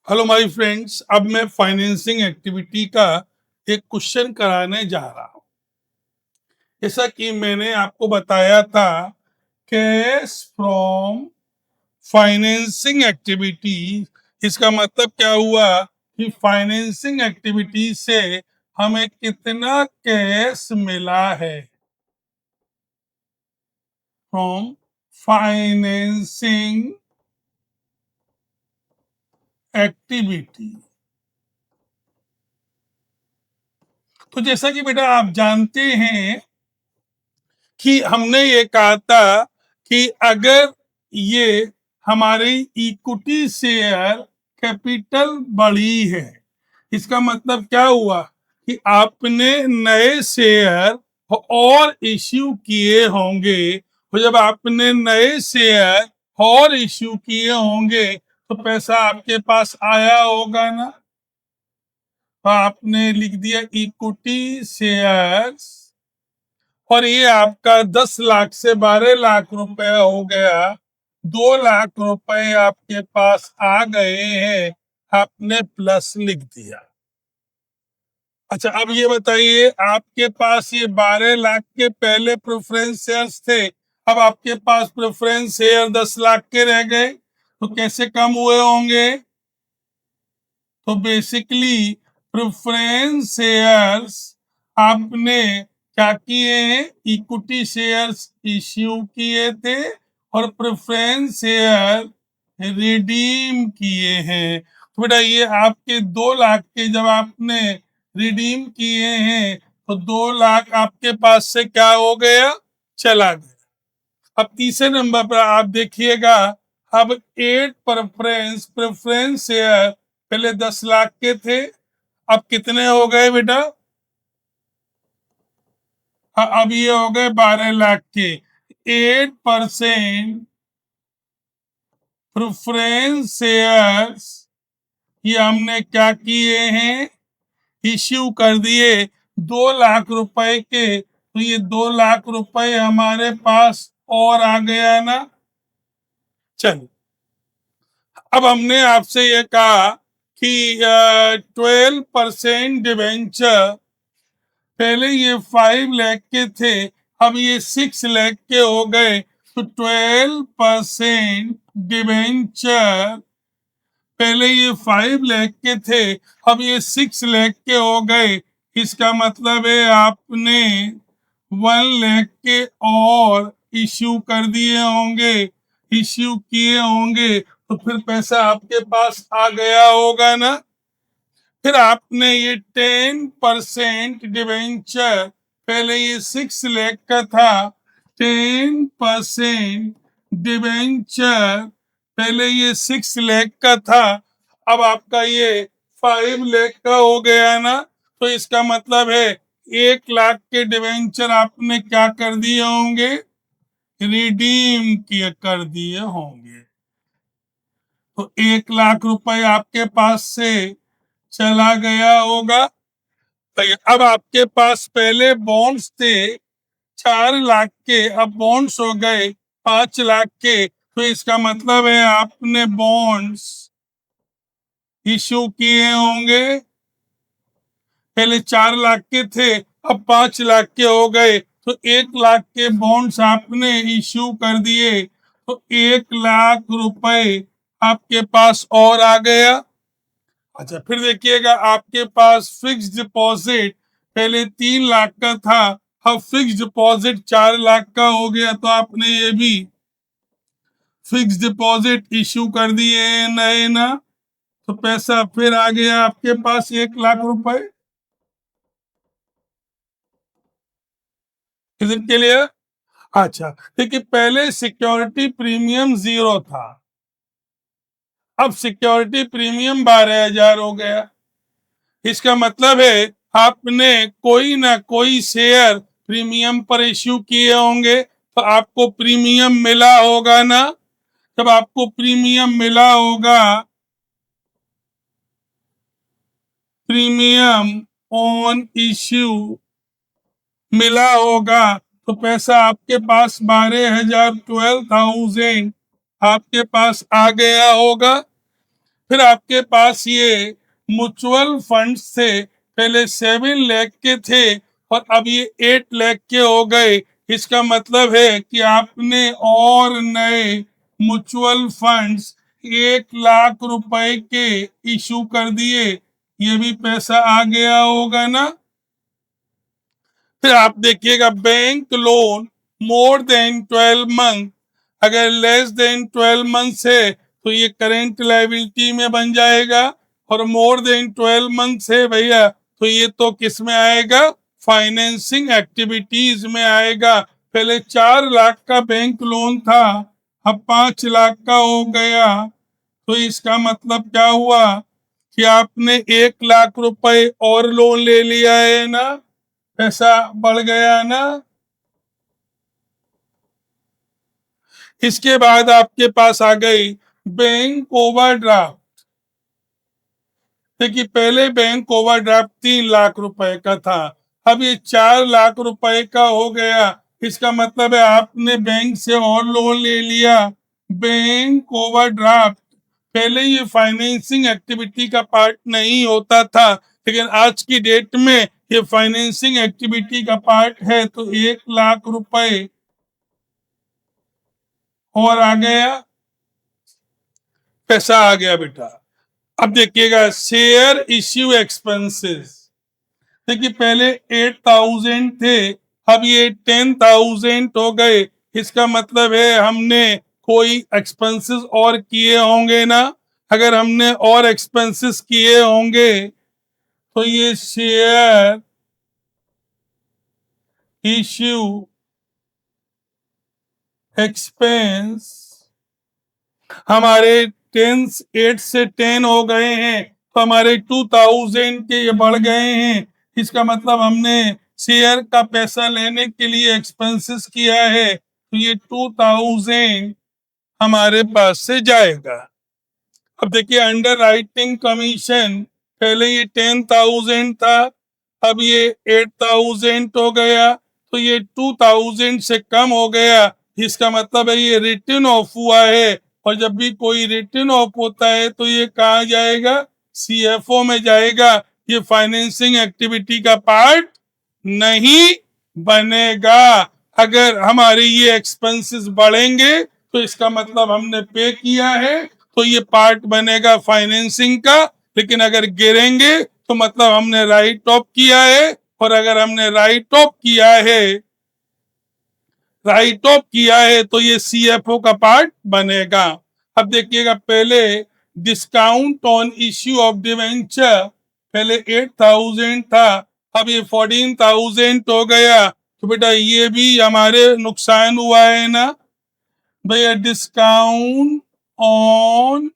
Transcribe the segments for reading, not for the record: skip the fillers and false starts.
Hello my friends. अब मैं financing activity का एक क्वेश्चन कराने जा रहा हूं। जैसा कि मैंने आपको बताया था, कैश फ्रॉम फाइनेंसिंग एक्टिविटी, इसका मतलब क्या हुआ कि फाइनेंसिंग एक्टिविटी से हमें कितना कैश मिला है। From financing activity. तो जैसा कि बेटा आप जानते हैं कि हमने ये कहा था कि अगर ये हमारी इक्विटी शेयर कैपिटल बढ़ी है, इसका मतलब क्या हुआ कि आपने नए शेयर और इश्यू किए होंगे। तो जब आपने नए शेयर और इश्यू किए होंगे तो पैसा आपके पास आया होगा ना। तो आपने लिख दिया इक्विटी शेयर्स और ये आपका 10 लाख से 12 लाख रुपए हो गया। 2 लाख रुपए आपके पास आ गए हैं, आपने प्लस लिख दिया। अच्छा, अब ये बताइए, आपके पास ये 12 लाख के पहले प्रेफरेंस शेयर्स थे, अब आपके पास प्रेफरेंस शेयर 10 लाख के रह गए, तो कैसे कम हुए होंगे? तो बेसिकली प्रेफरेंस शेयर्स आपने क्या किए हैं, इक्विटी शेयर्स इश्यू किए थे और प्रेफरेंस शेयर रिडीम किए हैं। तो बेटा ये आपके 2 लाख के जब आपने रिडीम किए हैं तो 2 लाख आपके पास से क्या हो गया, चला गया। अब तीसरे नंबर पर आप देखिएगा, अब 8 प्रेफरेंस शेयर पहले 10 लाख के थे, अब कितने हो गए बेटा? अब ये हो गए 12 लाख के। 8% प्रेफरेंस शेयर्स ये हमने क्या किए हैं, इश्यू कर दिए 2 लाख रुपए के। तो ये 2 लाख रुपए हमारे पास और आ गया ना। चलो, अब हमने आपसे ये कहा कि 12% डिवेंचर, पहले ये 5 लाख के थे, अब ये 6 लाख के हो गए। तो 12% डिवेंचर, पहले ये 5 लाख के थे, अब ये 6 लाख के हो गए। इसका मतलब है आपने 1 लाख के और इश्यू कर दिए होंगे, इश्यू किए होंगे, तो फिर पैसा आपके पास आ गया होगा ना। फिर आपने ये 10% डिवेंचर, पहले ये 6 लाख का था, 10% डिवेंचर, पहले ये 6 लाख का था, अब आपका ये 5 लाख का हो गया ना। तो इसका मतलब है 1 लाख के डिवेंचर आपने क्या कर दिए होंगे, रिडीम किए कर दिए होंगे। तो 1 लाख रुपए आपके पास से चला गया होगा। तो अब आपके पास पहले बॉन्ड्स थे 4 लाख के, अब बॉन्ड्स हो गए 5 लाख के। तो इसका मतलब है आपने बॉन्ड्स इश्यू किए होंगे, पहले 4 लाख के थे, अब 5 लाख के हो गए। तो 1 लाख के बॉन्ड्स आपने इश्यू कर दिए, तो 1 लाख रुपए आपके पास और आ गया। अच्छा, फिर देखिएगा, आपके पास फिक्स डिपॉजिट पहले 3 लाख का था, अब फिक्स डिपॉजिट 4 लाख का हो गया, तो आपने ये भी फिक्स डिपॉजिट इश्यू कर दिए नए ना। तो पैसा फिर आ गया आपके पास 1 लाख रुपए। इधर के लिए अच्छा, देखिए, पहले सिक्योरिटी प्रीमियम 0 था, अब सिक्योरिटी प्रीमियम 12,000 हो गया। इसका मतलब है आपने कोई ना कोई शेयर प्रीमियम पर इश्यू किए होंगे, तो आपको प्रीमियम मिला होगा ना। जब आपको प्रीमियम मिला होगा, प्रीमियम ऑन इश्यू मिला होगा, तो पैसा आपके पास 12,000 आपके पास आ गया होगा। फिर आपके पास ये म्यूचुअल फंड्स थे, पहले 7 लाख के थे और अब ये 8 लाख के हो गए। इसका मतलब है कि आपने और नए म्यूचुअल फंड्स 1 लाख रुपए के इशू कर दिए। ये भी पैसा आ गया होगा ना। फिर आप देखिएगा bank loan more than 12 month, अगर लेस देन 12 मंथ्स है तो ये करेंट लायबिलिटी में बन जाएगा, और मोर देन 12 मंथ्स है भैया तो ये तो किस में आएगा, फाइनेंसिंग एक्टिविटीज में आएगा। पहले 4 लाख का बैंक लोन था, अब 5 लाख का हो गया, तो इसका मतलब क्या हुआ कि आपने 1 लाख रुपए और लोन ले लिया है ना, पैसा बढ़ गया ना। इसके बाद आपके पास आ गई बैंक ओवरड्राफ्ट। देखिए पहले बैंक ओवरड्राफ्ट 3 लाख रुपए का था, अब ये 4 लाख रुपए का हो गया। इसका मतलब है आपने बैंक से और लोन ले लिया। बैंक ओवरड्राफ्ट पहले ये फाइनेंसिंग एक्टिविटी का पार्ट नहीं होता था, लेकिन आज की डेट में ये फाइनेंसिंग एक्टिविटी का पार्ट है, तो 1 लाख रुपए और आ गया, पैसा आ गया बेटा। अब देखिएगा शेयर इश्यू एक्सपेंसेस। देखिए पहले 8,000 थे, अब ये 10,000 हो गए। इसका मतलब है हमने कोई एक्सपेंसेस और किए होंगे ना। अगर हमने और एक्सपेंसेस किए होंगे तो ये शेयर इश्यू एक्सपेंस हमारे 8 से 10 हो गए हैं, तो हमारे 2,000 के ये बढ़ गए हैं। इसका मतलब हमने शेयर का पैसा लेने के लिए एक्सपेंसेस किया है, तो ये 2,000 हमारे पास से जाएगा। अब देखिए अंडर राइटिंग कमीशन, पहले ये 10,000 था, अब ये 8,000 हो गया, तो ये 2,000 से कम हो गया। इसका मतलब है ये रिटर्न ऑफ हुआ है, और जब भी कोई रिटर्न ऑफ होता है तो ये कहाँ जाएगा, सीएफओ में जाएगा। ये फाइनेंसिंग एक्टिविटी का पार्ट नहीं बनेगा। अगर हमारे ये एक्सपेंसेस बढ़ेंगे तो इसका मतलब हमने पे किया है, तो ये पार्ट बनेगा फाइनेंसिंग का। लेकिन अगर गिरेंगे तो मतलब हमने राइट ऑफ किया है, और अगर हमने राइट ऑफ किया है तो ये सीएफओ का पार्ट बनेगा। अब देखिएगा पहले discount on issue of debenture, पहले 8,000 था, अब ये 14,000 हो गया, तो बेटा ये भी हमारे नुकसान हुआ है ना भैया। Discount on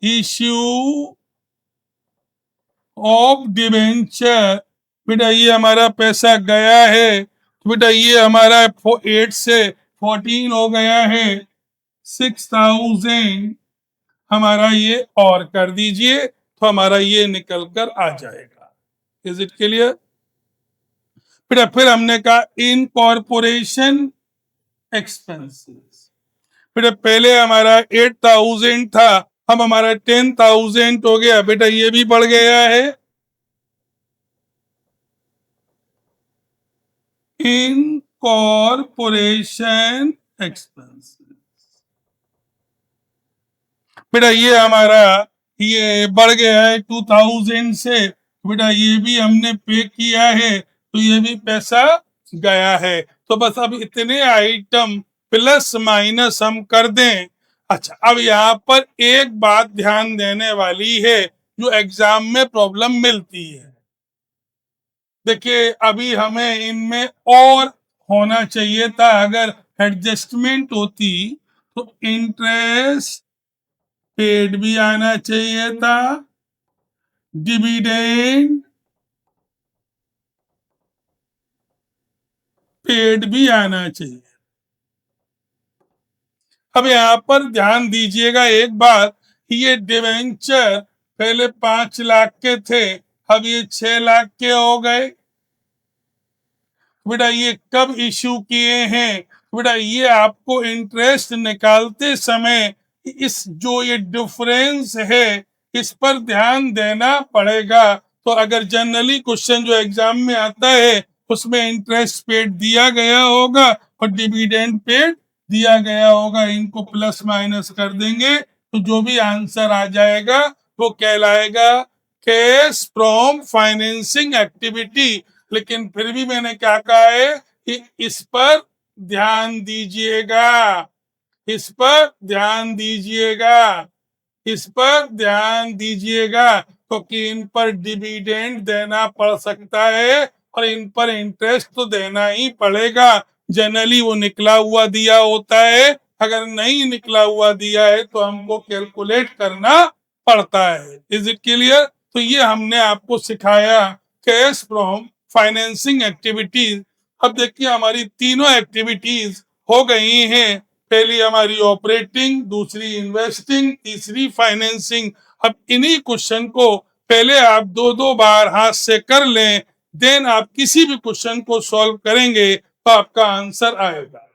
issue of debenture, बेटा ये हमारा पैसा गया है, तो बेटा ये हमारा 8 से 14 हो गया है, 6,000 हमारा ये और कर दीजिए, तो हमारा ये निकल कर आ जाएगा। इज इट क्लियर बेटा। फिर हमने कहा इनकॉर्पोरेशन एक्सपेंसेस, बेटा पहले हमारा 8,000 था, अब हमारा 10,000 हो गया, बेटा ये भी बढ़ गया है। इनकॉर्पोरेशन एक्सपेंसेस, बेटा ये हमारा ये बढ़ गया है 2,000 से, बेटा ये भी हमने पे किया है, तो ये भी पैसा गया है। तो बस अब इतने आइटम प्लस माइनस हम कर दें। अच्छा अब यहाँ पर एक बात ध्यान देने वाली है जो एग्जाम में प्रॉब्लम मिलती है। देखिए अभी हमें इनमें और होना चाहिए था, अगर एडजस्टमेंट होती तो इंटरेस्ट पेड भी आना चाहिए था, डिविडेंड पेड भी आना चाहिए। अब यहाँ पर ध्यान दीजिएगा एक बात, ये डिवेंचर पहले 5 लाख के थे, अब ये 6 लाख के हो गए। बेटा ये कब इश्यू किए हैं, बेटा ये आपको इंटरेस्ट निकालते समय इस जो ये डिफरेंस है इस पर ध्यान देना पड़ेगा। तो अगर जनरली क्वेश्चन जो एग्जाम में आता है उसमें इंटरेस्ट पेड दिया गया होगा और डिविडेंड पेड दिया गया होगा, इनको प्लस माइनस कर देंगे तो जो भी आंसर आ जाएगा वो कहलाएगा कैश फ्रॉम फाइनेंसिंग एक्टिविटी। लेकिन फिर भी मैंने क्या कहा है कि इस पर ध्यान दीजिएगा, इस पर ध्यान दीजिएगा, इस पर ध्यान दीजिएगा, क्योंकि इन पर डिविडेंड देना पड़ सकता है और इन पर इंटरेस्ट तो देना ही पड़ेगा। जनरली वो निकला हुआ दिया होता है, अगर नहीं निकला हुआ दिया है तो हमको कैलकुलेट करना पड़ता है। Is it clear? तो ये हमने आपको सिखाया कैश फ्रॉम फाइनेंसिंग एक्टिविटीज। अब देखिए हमारी तीनों एक्टिविटीज हो गई हैं, पहली हमारी ऑपरेटिंग, दूसरी इन्वेस्टिंग, तीसरी फाइनेंसिंग। अब इन्हीं क्वेश्चन को पहले आप दो दो बार हाथ से कर लें, देन आप किसी भी क्वेश्चन को सॉल्व करेंगे तो आपका आंसर आएगा।